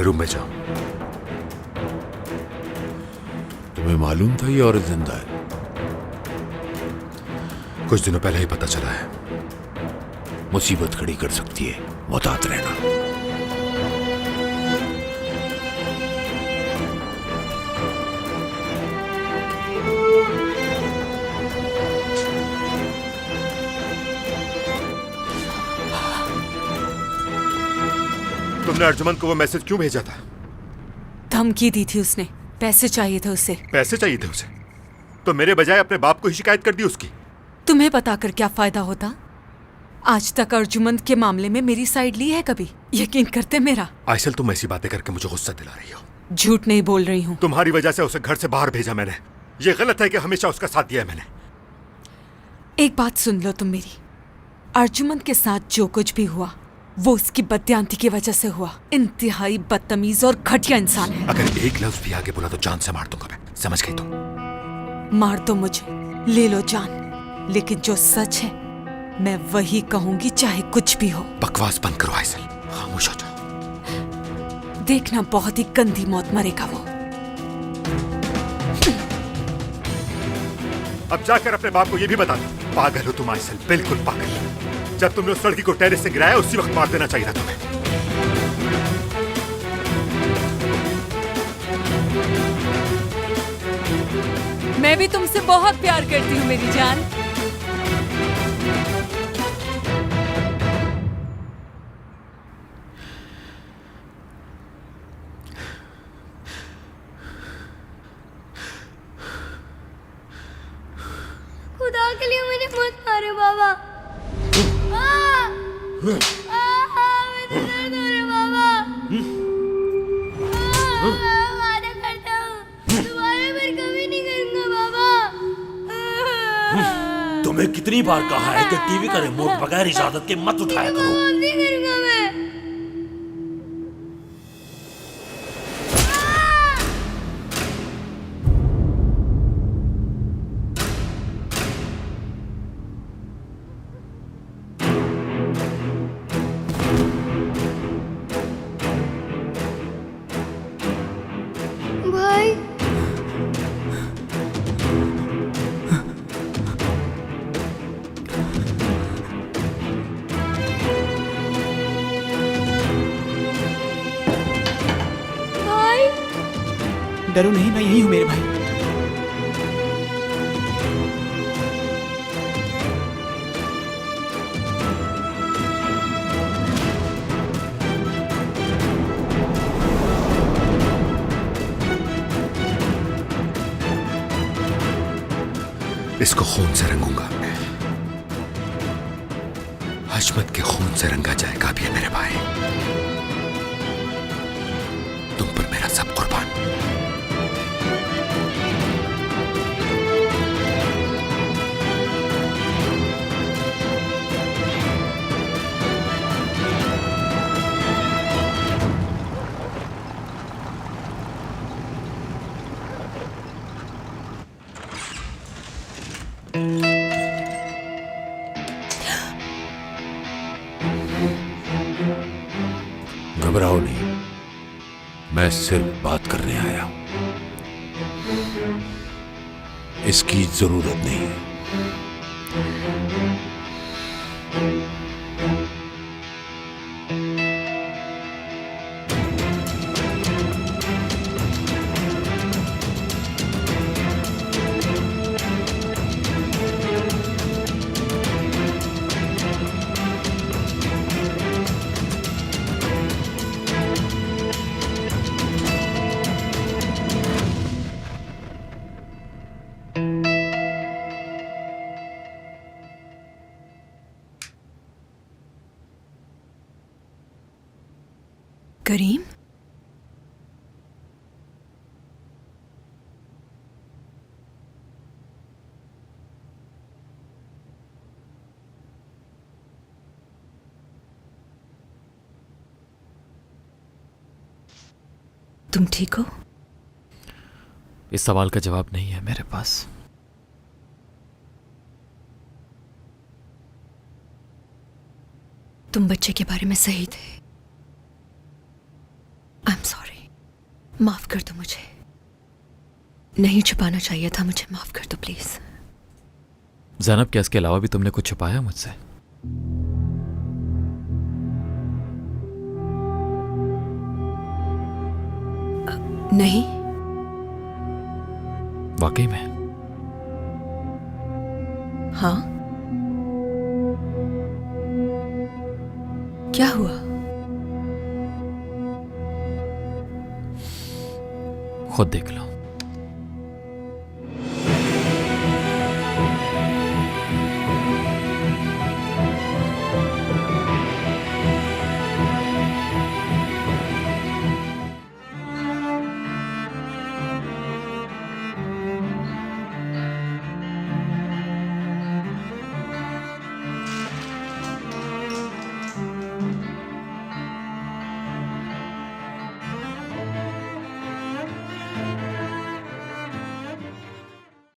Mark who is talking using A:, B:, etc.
A: अपने रूम में जाओ।
B: तुम्हें मालूम था ये औरत जिंदा है?
A: कुछ दिनों पहले ही पता चला है।
B: मुसीबत खड़ी कर सकती है, मुहतात रहना।
A: तुमने अर्जुमंद को वो मैसेज क्यों भेजा था?
C: धमकी दी थी उसने, पैसे चाहिए थे उसे।
A: पैसे चाहिए थे उसे? तो मेरे बजाय अपने बाप को ही शिकायत कर दी उसकी।
C: तुम्हें बताकर क्या फायदा होता? आज तक अर्जुमंद के मामले में मेरी साइड ली है कभी? यकीन करते मेरा।
A: आयशल, तुम ऐसी बातें करके मुझे गुस्सा दिला रही हो।
C: झूठ नहीं बोल रही हूँ।
A: तुम्हारी वजह से उसे घर से बाहर भेजा मैंने। ये गलत है कि हमेशा उसका साथ दिया है मैंने।
C: एक बात सुन लो तुम मेरी। अर्जुमंद के साथ जो कुछ भी हुआ वो उसकी बदयांती की वजह से हुआ। इंतहाई बदतमीज और घटिया इंसान है।
A: अगर एक लफ्ज भी आगे बोला तो जान से मार दूंगा मैं, समझ गई तुम?
C: मार दो मुझे, ले लो जान, लेकिन जो सच है मैं वही कहूंगी, चाहे कुछ भी हो।
A: बकवास बंद करो आयशल, खामोश हो जाओ।
C: देखना बहुत ही गंदी मौत मरेगा वो।
A: अब जाकर अपने बाप को ये भी बता दो। पागल हो तुम आयशल, बिल्कुल पागल। जब तुमने उस लड़की को टेरेस से गिराया उसी वक्त मार देना चाहिए था तुम्हें।
C: मैं भी तुमसे बहुत प्यार करती हूँ मेरी जान।
D: खुदा के लिए मुझे मत मारो बाबा। मुझे दर्द हो रहा बाबा। मैं वादा करता हूँ दोबारा फिर कभी नहीं करूँगा बाबा।
E: तुम्हें कितनी बार कहा है कि टीवी का रिमोट बगैर इजाजत के मत उठाया करो।
D: अब नहीं करूँगा मैं। भाई भाई
F: डरो नहीं, मैं यही हूँ मेरे भाई।
A: इसको खून से रंगूंगा। हशमत के खून से रंगा जाएगा अब ये मेरे भाई। तुम पर मेरा सब कुर्बान।
B: घबराओ नहीं, मैं सिर्फ बात करने आया हूं। इसकी जरूरत नहीं है।
C: करीम, तुम ठीक हो?
G: इस सवाल का जवाब नहीं है मेरे पास।
C: तुम बच्चे के बारे में सही थे। I am sorry.
H: माफ कर दो मुझे, नहीं छुपाना चाहिए था मुझे, माफ कर दो प्लीज।
G: जैनब, क्या इसके अलावा भी तुमने कुछ छुपाया मुझसे?
H: नहीं।
G: वाकई में?
H: हाँ, क्या हुआ?
G: खुद देख लो।